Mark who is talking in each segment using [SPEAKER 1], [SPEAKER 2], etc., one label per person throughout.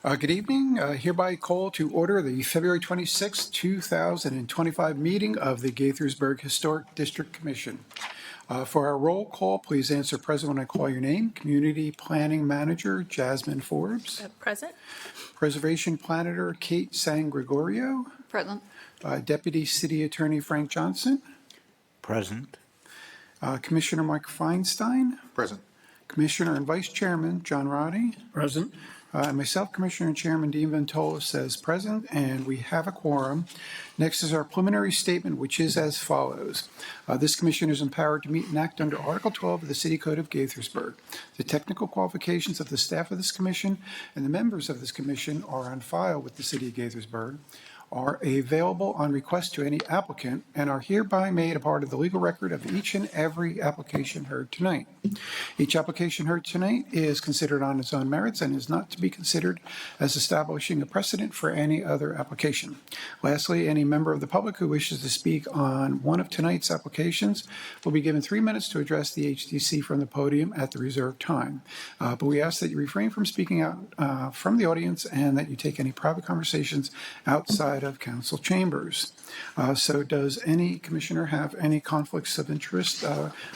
[SPEAKER 1] Good evening. Hereby call to order the February 26, 2025 meeting of the Gaithersburg Historic District Commission. For our roll call, please answer present when I call your name. Community Planning Manager Jasmine Forbes.
[SPEAKER 2] Present.
[SPEAKER 1] Preservation Planner Kate San Gregorio.
[SPEAKER 2] Present.
[SPEAKER 1] Deputy City Attorney Frank Johnson.
[SPEAKER 3] Present.
[SPEAKER 1] Commissioner Mike Feinstein.
[SPEAKER 4] Present.
[SPEAKER 1] Commissioner and Vice Chairman John Roddy.
[SPEAKER 4] Present.
[SPEAKER 1] And myself, Commissioner and Chairman Dean Ventola, says present, and we have a quorum. Next is our preliminary statement, which is as follows. This commission is empowered to meet and act under Article 12 of the City Code of Gaithersburg. The technical qualifications of the staff of this commission and the members of this commission are on file with the City of Gaithersburg, are available on request to any applicant, and are hereby made a part of the legal record of each and every application heard tonight. Each application heard tonight is considered on its own merits and is not to be considered as establishing a precedent for any other application. Lastly, any member of the public who wishes to speak on one of tonight's applications will be given 3 minutes to address the HDC from the podium at the reserved time. But we ask that you refrain from speaking out from the audience and that you take any private conversations outside of council chambers. So does any commissioner have any conflicts of interest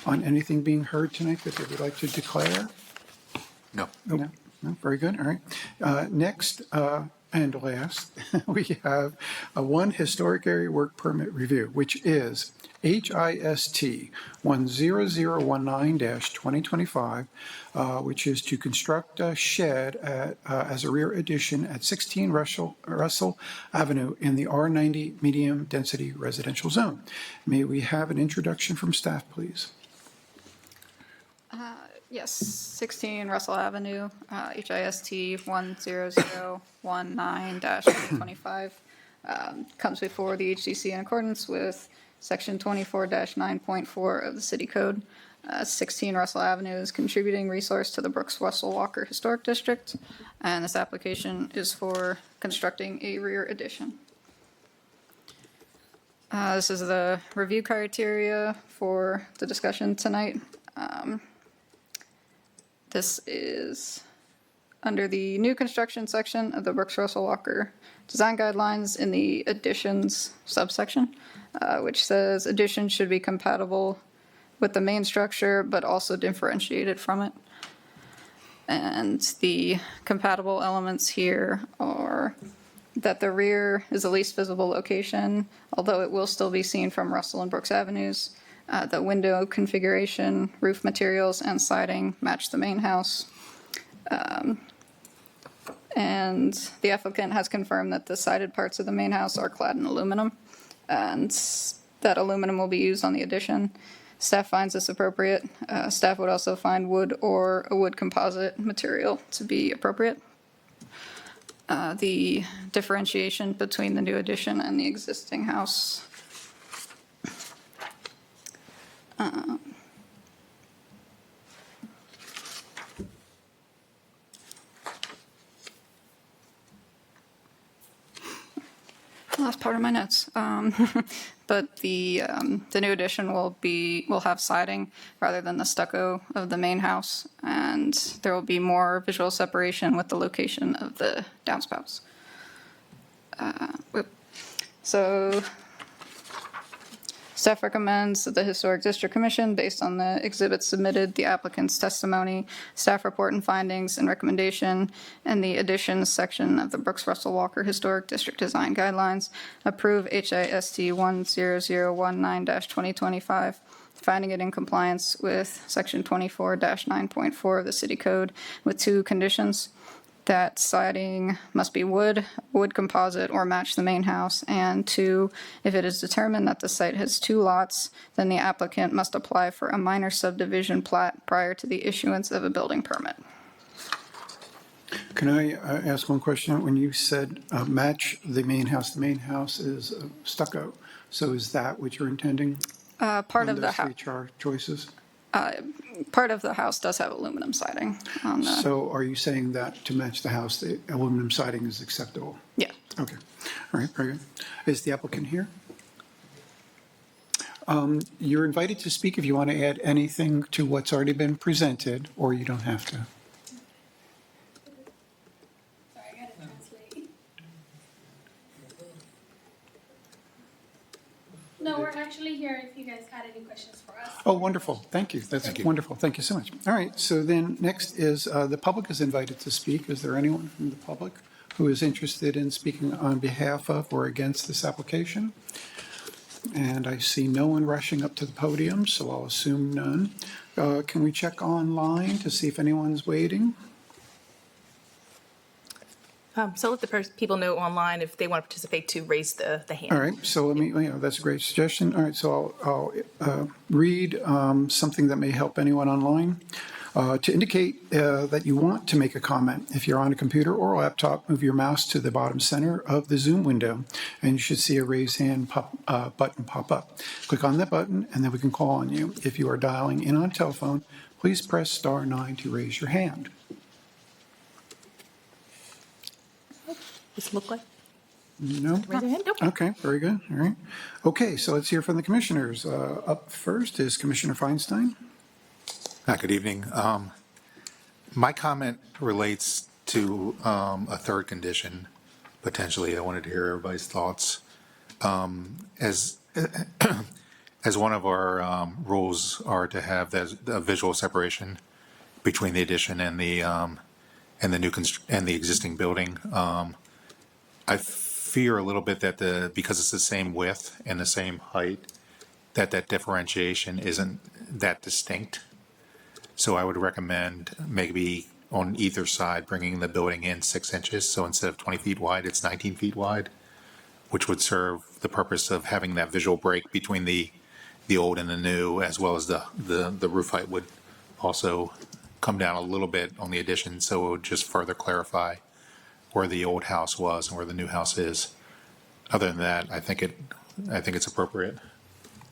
[SPEAKER 1] on anything being heard tonight that they would like to declare?
[SPEAKER 4] No.
[SPEAKER 1] No? No? Very good. All right. Next and last, we have one historic area work permit review, which is HIST 10019-2025, which is to construct a shed as a rear addition at 16 Russell Avenue in the R90 medium density residential zone. May we have an introduction from staff, please?
[SPEAKER 2] Yes, 16 Russell Avenue, HIST 10019-2025. Comes before the HDC in accordance with Section 24-9.4 of the City Code. 16 Russell Avenue is contributing resource to the Brooks Russell Walker Historic District, and this application is for constructing a rear addition. This is the review criteria for the discussion tonight. This is under the new construction section of the Brooks Russell Walker Design Guidelines in the additions subsection, which says additions should be compatible with the main structure, but also differentiated from it. And the compatible elements here are that the rear is the least visible location, although it will still be seen from Russell and Brooks Avenues. The window configuration, roof materials, and siding match the main house. And the applicant has confirmed that the sided parts of the main house are clad in aluminum, and that aluminum will be used on the addition. Staff finds this appropriate. Staff would also find wood or a wood composite material to be appropriate. The differentiation between the new addition and the existing house. Last part of my notes. But the new addition will have siding rather than the stucco of the main house, and there will be more visual separation with the location of the downspouts. So staff recommends that the Historic District Commission, based on the exhibits submitted, the applicant's testimony, staff report and findings and recommendation, and the additions section of the Brooks Russell Walker Historic District Design Guidelines, approve HIST 10019-2025, finding it in compliance with Section 24-9.4 of the City Code with two conditions. That siding must be wood composite, or match the main house. And two, if it is determined that the site has two lots, then the applicant must apply for a minor subdivision plat prior to the issuance of a building permit.
[SPEAKER 1] Can I ask one question? When you said match the main house is stucco. So is that what you're intending?
[SPEAKER 2] Part of the house.
[SPEAKER 1] HR choices?
[SPEAKER 2] Part of the house does have aluminum siding on the.
[SPEAKER 1] So are you saying that to match the house, the aluminum siding is acceptable?
[SPEAKER 2] Yeah.
[SPEAKER 1] Okay. All right, very good. Is the applicant here? You're invited to speak if you want to add anything to what's already been presented, or you don't have to. Oh, wonderful. Thank you. That's wonderful. Thank you so much. All right. So then next is the public is invited to speak. Is there anyone from the public who is interested in speaking on behalf of or against this application? And I see no one rushing up to the podium, so I'll assume none. Can we check online to see if anyone's waiting?
[SPEAKER 3] So let the people know online if they want to participate to raise the hand.
[SPEAKER 1] All right, so let me, that's a great suggestion. All right, so I'll read something that may help anyone online. To indicate that you want to make a comment, if you're on a computer or a laptop, move your mouse to the bottom center of the Zoom window, and you should see a raise hand button pop up. Click on that button, and then we can call on you. If you are dialing in on a telephone, please press *9 to raise your hand.
[SPEAKER 3] Does it look like?
[SPEAKER 1] No?
[SPEAKER 3] Raise your hand? Nope.
[SPEAKER 1] Okay, very good. All right. Okay, so let's hear from the commissioners. Up first is Commissioner Feinstein.
[SPEAKER 4] Hi, good evening. My comment relates to a third condition, potentially. I wanted to hear everybody's thoughts. As as one of our rules are to have the visual separation between the addition and the new and the existing building. I fear a little bit that because it's the same width and the same height, that differentiation isn't that distinct. So I would recommend maybe on either side, bringing the building in 6 inches. So instead of 20 feet wide, it's 19 feet wide, which would serve the purpose of having that visual break between the old and the new, as well as the roof height would also come down a little bit on the addition. So it would just further clarify where the old house was and where the new house is. Other than that, I think it's appropriate.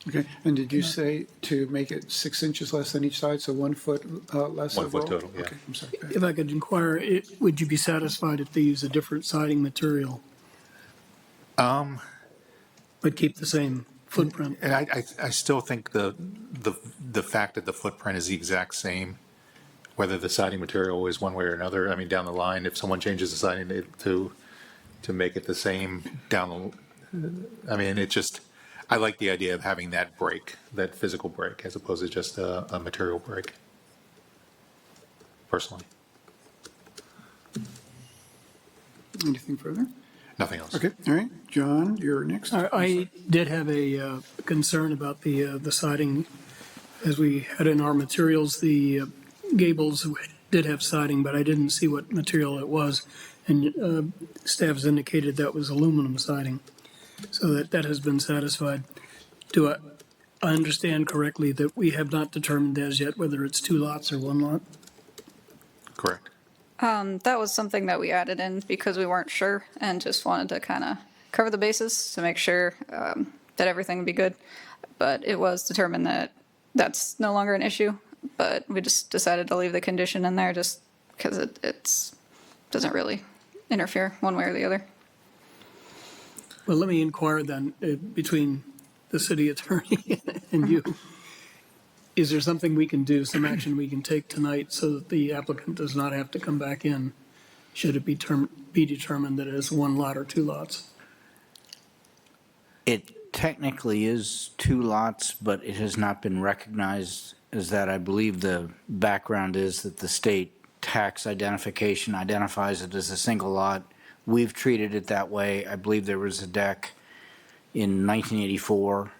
[SPEAKER 1] Okay, and did you say to make it 6 inches less on each side, so 1 foot less?
[SPEAKER 4] 1 foot
[SPEAKER 1] overall?
[SPEAKER 4] total, yeah.
[SPEAKER 1] Okay, I'm sorry.
[SPEAKER 5] If I could inquire, would you be satisfied if they use a different siding material? But keep the same footprint?
[SPEAKER 4] And I still think the fact that the footprint is the exact same, whether the siding material is one way or another, I mean, down the line, if someone changes the siding to make it the same I mean, I like the idea of having that break, that physical break, as opposed to just a material break, personally.
[SPEAKER 1] Anything further?
[SPEAKER 4] Nothing else.
[SPEAKER 1] Okay, all right. John, you're next.
[SPEAKER 5] I did have a concern about the siding. As we had in our materials, the gables did have siding, but I didn't see what material it was. And staff has indicated that was aluminum siding. So that has been satisfied. Do I understand correctly that we have not determined as yet whether it's 2 lots or 1 lot?
[SPEAKER 4] Correct.
[SPEAKER 2] That was something that we added in because we weren't sure and just wanted to kind of cover the bases to make sure that everything would be good. But it was determined that that's no longer an issue. But we just decided to leave the condition in there just because it doesn't really interfere one way or the other.
[SPEAKER 5] Well, let me inquire then, between the city attorney and you. Is there something we can do, some action we can take tonight so that the applicant does not have to come back in, should it be determined that it is 1 lot or 2 lots?
[SPEAKER 6] It technically is 2 lots, but it has not been recognized as that. I believe the background is that the state tax identification identifies it as a single lot. We've treated it that way. I believe there was a deck in 1984,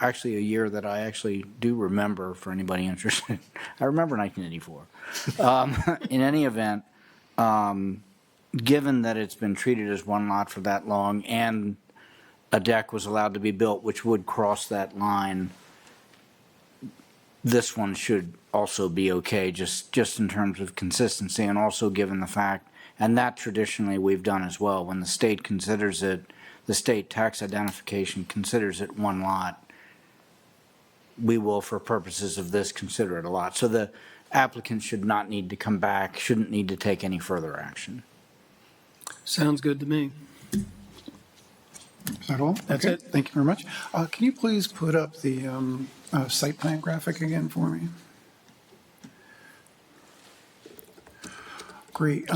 [SPEAKER 6] actually a year that I actually do remember for anybody interested. I remember 1984. In any event, given that it's been treated as 1 lot for that long and a deck was allowed to be built which would cross that line, this one should also be okay, just in terms of consistency, and also given the fact, and that traditionally we've done as well, when the state considers it, the state tax identification considers it 1 lot, we will, for purposes of this, consider it a lot. So the applicant should not need to come back, shouldn't need to take any further action.
[SPEAKER 5] Sounds good to me.
[SPEAKER 1] Is that all?
[SPEAKER 5] That's
[SPEAKER 1] Okay,
[SPEAKER 5] it.
[SPEAKER 1] Thank you very much. Can you please put up the site plan graphic again for me? Great.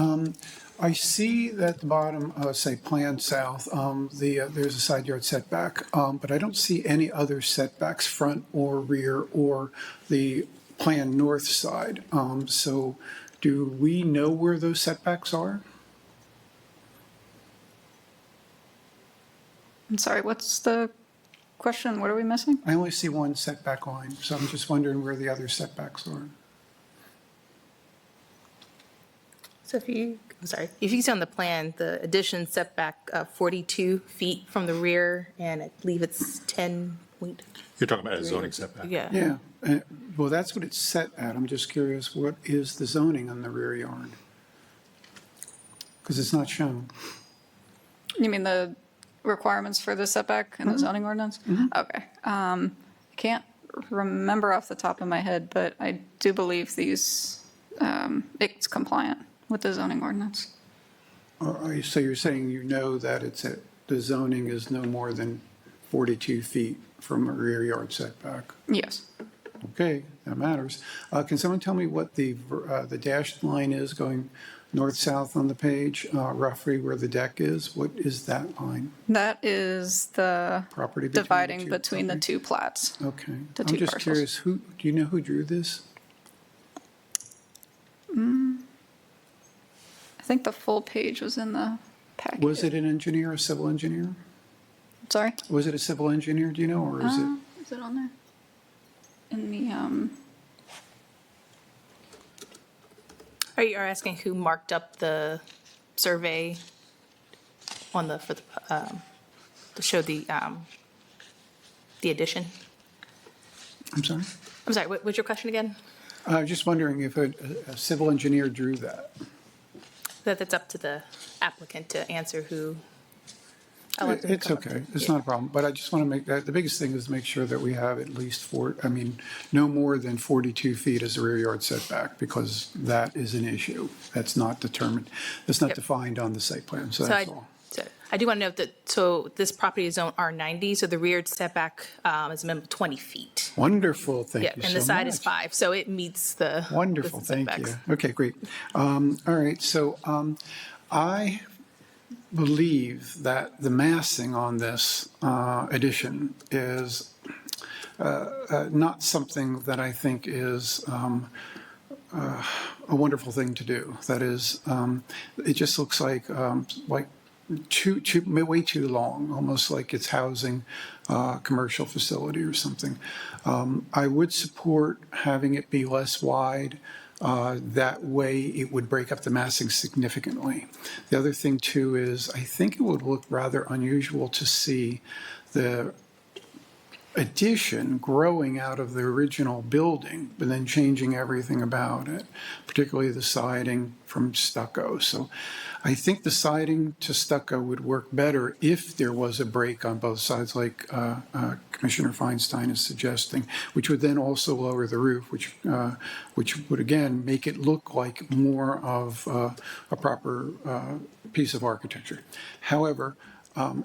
[SPEAKER 1] I see that at the bottom, say, Plan South, there's a side yard setback, but I don't see any other setbacks, front or rear, or the Plan North side. So do we know where those setbacks are?
[SPEAKER 2] I'm sorry, what's the question? What are we missing?
[SPEAKER 1] I only see one setback line, so I'm just wondering where the other setbacks are.
[SPEAKER 3] So if you see on the plan, the addition setback 42 feet from the rear, and I believe it's 10 point.
[SPEAKER 4] You're talking about a zoning setback?
[SPEAKER 3] Yeah.
[SPEAKER 1] Yeah, well, that's what it's set at. I'm just curious, what is the zoning on the rear yard? Because it's not shown.
[SPEAKER 2] You mean the requirements for the setback in the zoning ordinance? Okay. I can't remember off the top of my head, but I do believe these, it's compliant with the zoning ordinance.
[SPEAKER 1] So you're saying you know that the zoning is no more than 42 feet from a rear yard setback?
[SPEAKER 2] Yes.
[SPEAKER 1] Okay, that matters. Can someone tell me what the dashed line is going north-south on the page, roughly where the deck is? What is that line?
[SPEAKER 2] That is the
[SPEAKER 1] Property between the
[SPEAKER 2] dividing
[SPEAKER 1] two
[SPEAKER 2] between the
[SPEAKER 1] properties?
[SPEAKER 2] two plats.
[SPEAKER 1] Okay.
[SPEAKER 2] The
[SPEAKER 1] I'm
[SPEAKER 2] two
[SPEAKER 1] just
[SPEAKER 2] parcels.
[SPEAKER 1] curious, do you know who drew this?
[SPEAKER 2] I think the full page was in the packet.
[SPEAKER 1] Was it an engineer, a civil engineer?
[SPEAKER 2] Sorry?
[SPEAKER 1] Was it a civil engineer, do you know, or is it?
[SPEAKER 2] Is it on there? In the,
[SPEAKER 3] Are you asking who marked up the survey on the, to show the addition?
[SPEAKER 1] I'm sorry?
[SPEAKER 3] I'm sorry, what's your question again?
[SPEAKER 1] I was just wondering if a civil engineer drew that.
[SPEAKER 3] That's up to the applicant to answer who. I'll let them
[SPEAKER 1] It's
[SPEAKER 3] come up
[SPEAKER 1] okay,
[SPEAKER 3] to-
[SPEAKER 1] it's
[SPEAKER 3] yeah.
[SPEAKER 1] not a problem, but I just want to make that, the biggest thing is to make sure that we have at least no more than 42 feet as a rear yard setback, because that is an issue. That's not determined, that's not
[SPEAKER 3] Yep.
[SPEAKER 1] defined on the site plan, so
[SPEAKER 3] So
[SPEAKER 1] that's all.
[SPEAKER 3] I do want to note that, so this property is zone R90, so the rear setback is a minimum of 20 feet.
[SPEAKER 1] Wonderful, thank you so
[SPEAKER 3] Yeah,
[SPEAKER 1] much.
[SPEAKER 3] and the side is 5, so it meets the.
[SPEAKER 1] Wonderful,
[SPEAKER 3] the
[SPEAKER 1] thank
[SPEAKER 3] setbacks.
[SPEAKER 1] you. Okay, great. All right, so I believe that the massing on this addition is not something that I think is a wonderful thing to do. That is, it just looks like way too long, almost like it's housing a commercial facility or something. I would support having it be less wide. That way it would break up the massing significantly. The other thing too is I think it would look rather unusual to see the addition growing out of the original building, but then changing everything about it, particularly the siding from stucco. So I think the siding to stucco would work better if there was a break on both sides, like Commissioner Feinstein is suggesting, which would then also lower the roof, which would again make it look like more of a proper piece of architecture. However,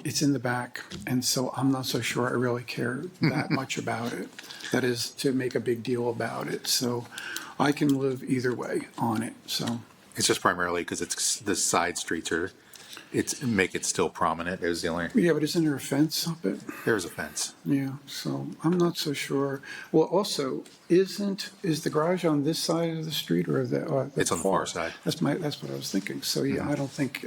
[SPEAKER 1] it's in the back, and so I'm not so sure I really care that much about it. That is, to make a big deal about it. So I can live either way on it, so.
[SPEAKER 4] It's just primarily because it's the side streets make it still prominent. Is the only,
[SPEAKER 1] Yeah, but isn't there a fence up it?
[SPEAKER 4] there's a fence.
[SPEAKER 1] Yeah, so I'm not so sure. Well, also, is the garage on this side of the street or the
[SPEAKER 4] It's on the far side.
[SPEAKER 1] That's what I was thinking. So yeah, I don't think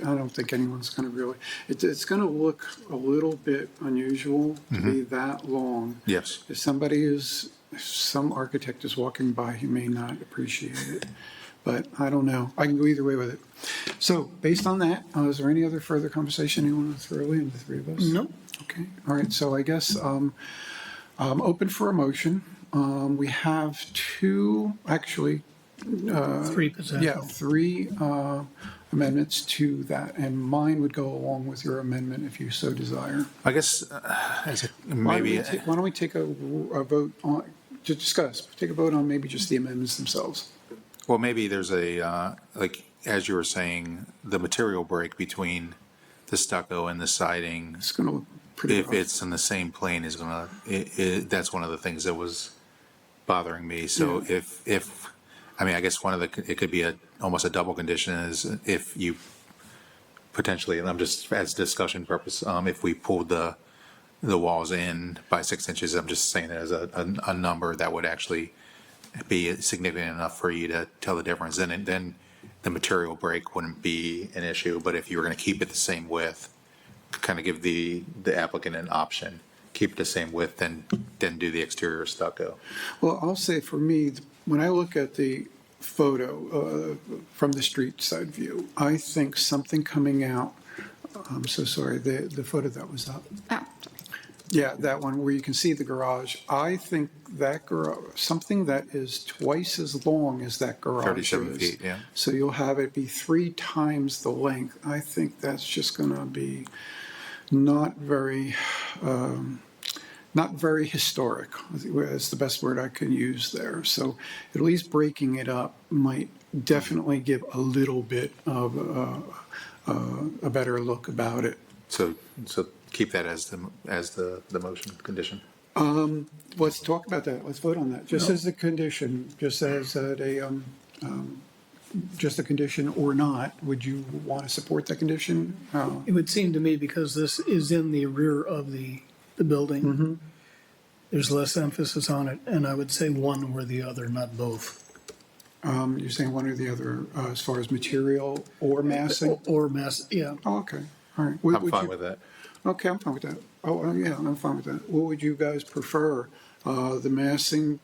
[SPEAKER 1] anyone's going to really. It's going to look a little bit unusual to be that long.
[SPEAKER 4] Yes.
[SPEAKER 1] If some architect is walking by, he may not appreciate it. But I don't know. I can go either way with it. So based on that, is there any other further conversation you want to throw in, the three of us?
[SPEAKER 5] Nope.
[SPEAKER 1] Okay, all right, so I guess I'm open for a motion. We have actually,
[SPEAKER 5] Three possessions.
[SPEAKER 1] three amendments to that, and mine would go along with your amendment if you so desire.
[SPEAKER 4] I guess maybe,
[SPEAKER 1] Why don't we take a vote on, to discuss, take a vote on maybe just the amendments themselves?
[SPEAKER 4] well, maybe there's like, as you were saying, the material break between the stucco and the siding,
[SPEAKER 1] It's going to look pretty
[SPEAKER 4] if
[SPEAKER 1] rough.
[SPEAKER 4] it's in the same plane, is gonna, that's one of the things that was bothering me. So I guess it could be almost a double condition is if you potentially, and I'm just, as discussion purpose, if we pulled the walls in by 6 inches, I'm just saying that as a number that would actually be significant enough for you to tell the difference, then the material break wouldn't be an issue. But if you were going to keep it the same width, kind of give the applicant an option, keep it the same width, then do the exterior stucco.
[SPEAKER 1] Well, I'll say for me, when I look at the photo from the street side view, I think something coming out, I'm so sorry, the photo that was up.
[SPEAKER 2] Oh,
[SPEAKER 1] Yeah, that one where you can see the garage. I think that garage, something that is twice as long as that garage
[SPEAKER 4] 37
[SPEAKER 1] is.
[SPEAKER 4] feet, yeah.
[SPEAKER 1] So you'll have it be 3 times the length. I think that's just going to be not very historic. That's the best word I can use there. So at least breaking it up might definitely give a little bit of a better look about it.
[SPEAKER 4] So keep that as the motion condition.
[SPEAKER 1] Let's talk about that. Let's vote on that. Just as a condition, just as just a condition or not, would you want to support that condition?
[SPEAKER 5] It would seem to me, because this is in the rear of the building, there's less emphasis on it, and I would say one or the other, not both.
[SPEAKER 1] You're saying one or the other as far as material or massing?
[SPEAKER 5] Or mass, yeah.
[SPEAKER 1] Oh, okay, all right.
[SPEAKER 4] I'm fine with that.
[SPEAKER 1] Okay, I'm fine with that. Oh, yeah, I'm fine with that. What would you guys prefer? The massing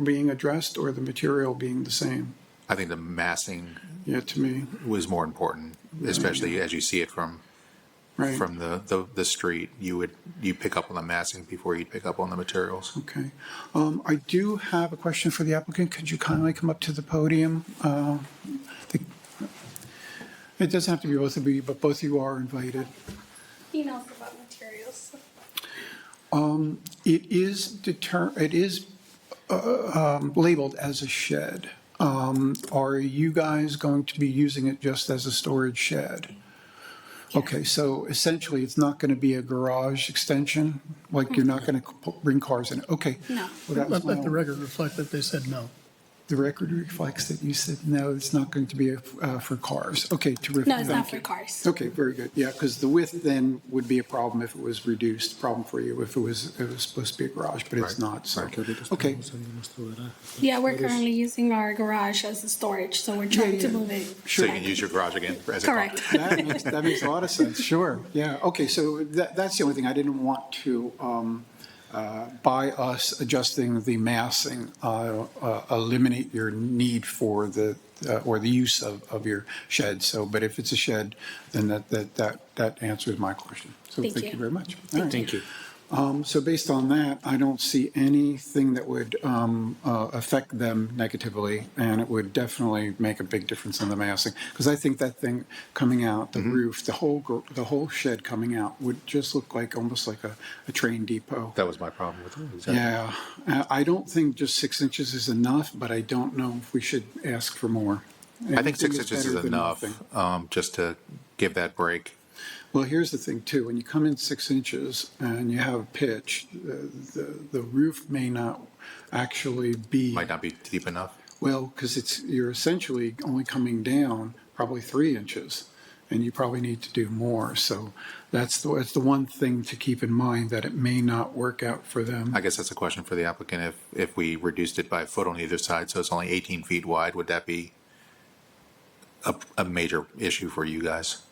[SPEAKER 1] being addressed or the material being the same?
[SPEAKER 4] I think the massing
[SPEAKER 1] Yeah, to me,
[SPEAKER 4] was more important, especially as you see it from
[SPEAKER 1] right.
[SPEAKER 4] the street. You pick up on the massing before you'd pick up on the materials.
[SPEAKER 1] Okay. I do have a question for the applicant. Could you kindly come up to the podium? It doesn't have to be both of you, but both of you are invited.
[SPEAKER 7] He knows about materials.
[SPEAKER 1] It is labeled as a shed. Are you guys going to be using it just as a storage shed? Okay, so essentially, it's not going to be a garage extension? Like, you're not going to bring cars in it? Okay.
[SPEAKER 7] No.
[SPEAKER 1] Well, that was
[SPEAKER 5] Let the
[SPEAKER 1] my-
[SPEAKER 5] record reflect that they said no.
[SPEAKER 1] The record reflects that you said, no, it's not going to be for cars. Okay, terrific.
[SPEAKER 7] No, it's not
[SPEAKER 1] Thank
[SPEAKER 7] for
[SPEAKER 1] you.
[SPEAKER 7] cars.
[SPEAKER 1] Okay, very good. Yeah, because the width then would be a problem if it was reduced, problem for you if it was supposed to be a garage, but it's
[SPEAKER 4] Right,
[SPEAKER 1] not, so.
[SPEAKER 4] right.
[SPEAKER 1] Okay,
[SPEAKER 7] Yeah, we're currently using our garage as a storage, so we're trying to
[SPEAKER 1] yeah.
[SPEAKER 7] move it.
[SPEAKER 4] So you can use your garage again as a
[SPEAKER 7] Correct.
[SPEAKER 1] that makes a lot of sense, sure, yeah. Okay, so that's the only thing I didn't want to, by us adjusting the massing, eliminate your need for or the use of your shed. So, but if it's a shed, then that answers my question. So
[SPEAKER 7] Thank
[SPEAKER 1] thank
[SPEAKER 7] you.
[SPEAKER 1] you very much. All right.
[SPEAKER 6] Thank you.
[SPEAKER 1] So based on that, I don't see anything that would affect them negatively, and it would definitely make a big difference in the massing. Because I think that thing coming out, the roof, the whole shed coming out would just look like, almost like a train depot.
[SPEAKER 4] That was my problem with it. Exactly.
[SPEAKER 1] Yeah, I don't think just 6 inches is enough, but I don't know if we should ask for more.
[SPEAKER 4] I think 6
[SPEAKER 1] Anything
[SPEAKER 4] inches
[SPEAKER 1] better
[SPEAKER 4] is
[SPEAKER 1] than
[SPEAKER 4] enough,
[SPEAKER 1] nothing.
[SPEAKER 4] just to give that break.
[SPEAKER 1] Well, here's the thing too, when you come in 6 inches and you have a pitch, the roof may not actually be,
[SPEAKER 4] Might not be deep enough.
[SPEAKER 1] well, because you're essentially only coming down probably 3 inches, and you probably need to do more. So that's the one thing to keep in mind, that it may not work out for them.
[SPEAKER 4] I guess that's a question for the applicant. If we reduced it by a foot on either side, so it's only 18 feet wide, would that be a major issue for you guys?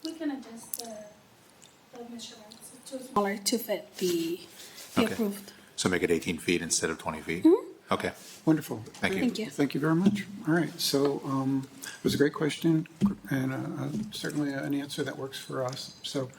[SPEAKER 7] We can adjust the measurements to smaller to fit the
[SPEAKER 4] Okay.
[SPEAKER 7] approved.
[SPEAKER 4] So make it 18 feet instead of 20 feet? Okay,
[SPEAKER 1] Wonderful.
[SPEAKER 4] thank you.
[SPEAKER 7] Thank you.
[SPEAKER 1] Thank you very much. All right, so it was a great question, and certainly an answer that works for us. So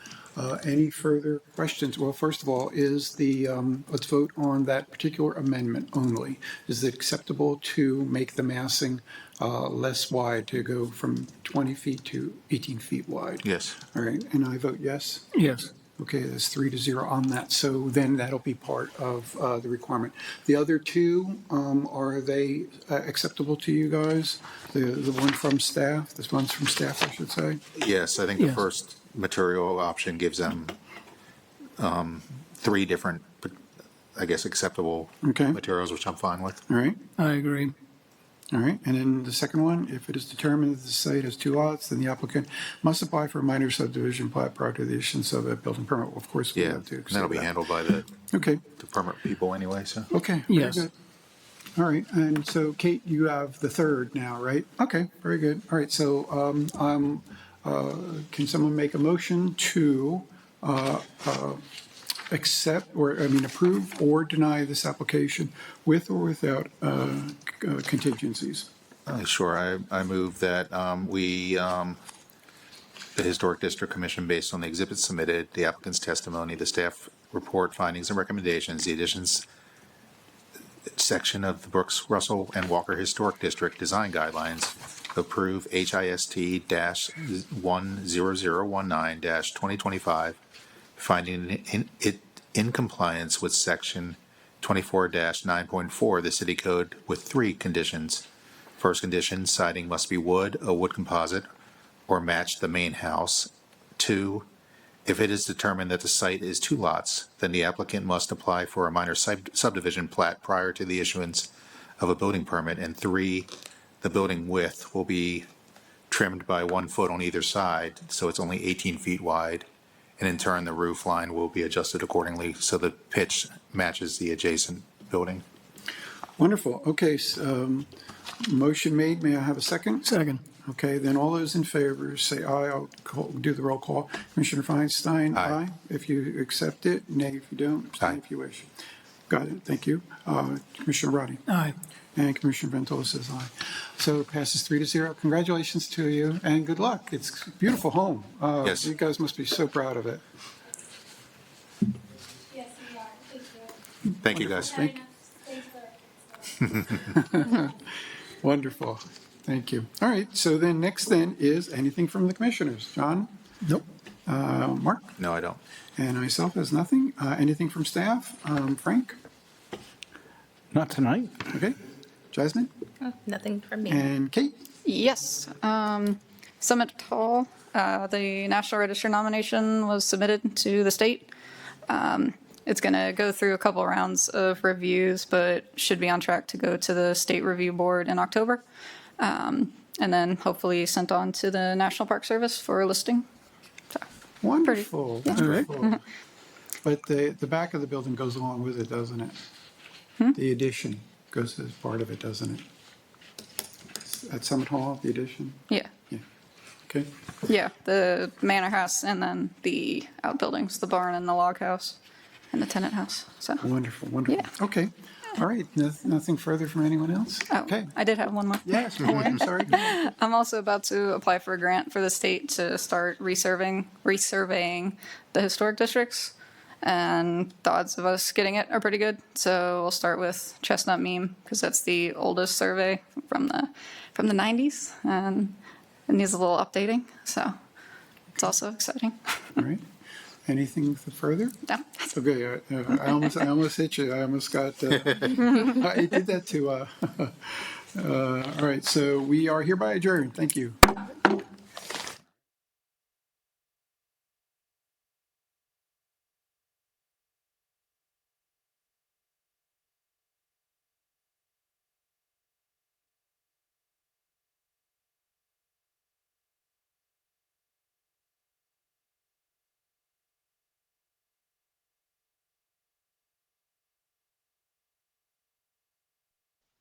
[SPEAKER 1] any further questions? Well, first of all, let's vote on that particular amendment only. Is it acceptable to make the massing less wide, to go from 20 feet to 18 feet wide?
[SPEAKER 4] Yes.
[SPEAKER 1] All right, and I vote yes.
[SPEAKER 5] Yes.
[SPEAKER 1] Okay, that's 3-0 on that. So then that'll be part of the requirement. The other two, are they acceptable to you guys? The one from staff, this one's from staff, I should say?
[SPEAKER 4] Yes, I think the
[SPEAKER 5] Yes.
[SPEAKER 4] first material option gives them three different, I guess, acceptable
[SPEAKER 1] Okay.
[SPEAKER 4] materials, which I'm fine with.
[SPEAKER 1] All right,
[SPEAKER 5] I agree.
[SPEAKER 1] all right. And then the second one, if it is determined that the site has 2 lots, then the applicant must apply for a minor subdivision plat prior to the issuance of a building permit. Well, of course, we
[SPEAKER 4] Yeah,
[SPEAKER 1] have to
[SPEAKER 4] and that'll
[SPEAKER 1] accept
[SPEAKER 4] be
[SPEAKER 1] that.
[SPEAKER 4] handled by the
[SPEAKER 1] Okay,
[SPEAKER 4] permit people anyway, so.
[SPEAKER 1] okay, very
[SPEAKER 5] Yes.
[SPEAKER 1] good. All right, and so Kate, you have the third now, right? Okay, very good. All right, so can someone make a motion to accept, or, approve or deny this application with or without contingencies?
[SPEAKER 4] Sure, I move that the Historic District Commission, based on the exhibits submitted, the applicant's testimony, the staff report, findings, and recommendations, the additions section of the Brooks, Russell, and Walker Historic District Design Guidelines, approve HIST-10019-2025, finding it in compliance with Section 24-9.4 of the City Code with 3 conditions. First condition, siding must be wood, a wood composite, or match the main house. 2, if it is determined that the site is 2 lots, then the applicant must apply for a minor subdivision plat prior to the issuance of a building permit. And 3, the building width will be trimmed by 1 foot on either side, so it's only 18 feet wide. And in turn, the roof line will be adjusted accordingly so the pitch matches the adjacent building.
[SPEAKER 1] Wonderful. Okay, motion made. May I have a second?
[SPEAKER 5] Second.
[SPEAKER 1] Okay, then all those in favor say aye. I'll do the roll call. Commissioner Feinstein?
[SPEAKER 4] Aye.
[SPEAKER 1] If you accept it, nay if you don't, abstain
[SPEAKER 4] Aye.
[SPEAKER 1] if you wish. Got it, thank you. Commissioner Roddy?
[SPEAKER 5] Aye.
[SPEAKER 1] And Commissioner Ventola says aye. So it passes 3-0. Congratulations to you and good luck. It's a beautiful home.
[SPEAKER 4] Yes.
[SPEAKER 1] You guys must be so proud of it.
[SPEAKER 7] Yes, we are. Thank you.
[SPEAKER 4] Thank you, guys.
[SPEAKER 1] Thank-
[SPEAKER 7] Thanks for
[SPEAKER 1] Wonderful. Thank you. All right, so then next then is anything from the commissioners. John?
[SPEAKER 5] Nope.
[SPEAKER 1] Mark?
[SPEAKER 4] No, I don't.
[SPEAKER 1] And myself has nothing. Anything from staff? Frank?
[SPEAKER 6] Not tonight.
[SPEAKER 1] Okay. Jasmine?
[SPEAKER 3] Nothing from me.
[SPEAKER 1] And Kate?
[SPEAKER 2] Yes. Summit Hall, the National Register nomination was submitted to the state. It's going to go through a couple rounds of reviews, but should be on track to go to the State Review Board in October. And then hopefully sent on to the National Park Service for a listing. So,
[SPEAKER 1] Wonderful, wonderful. But the back of the building goes along with it, doesn't it? The addition goes as part of it, doesn't it? At Summit Hall, the addition?
[SPEAKER 2] yeah.
[SPEAKER 1] Yeah. Okay.
[SPEAKER 2] Yeah, the manor house and then the outbuildings, the barn and the log house and the tenant house. So,
[SPEAKER 1] Wonderful, wonderful.
[SPEAKER 2] Yeah.
[SPEAKER 1] Okay. All right. Nothing further from anyone else?
[SPEAKER 2] oh,
[SPEAKER 1] Okay.
[SPEAKER 2] I did have one more.
[SPEAKER 1] Yes, I'm sorry. Go ahead.
[SPEAKER 2] I'm also about to apply for a grant for the state to start resurveying the historic districts. And the odds of us getting it are pretty good. So we'll start with Chestnut Meme because that's the oldest survey from the 90s, and it needs a little updating. So it's also exciting.
[SPEAKER 1] All right. Anything further?
[SPEAKER 2] No.
[SPEAKER 1] Okay, I almost hit you. I almost got, I did that too. All right, so we are hereby adjourned. Thank you.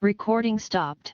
[SPEAKER 8] Recording stopped.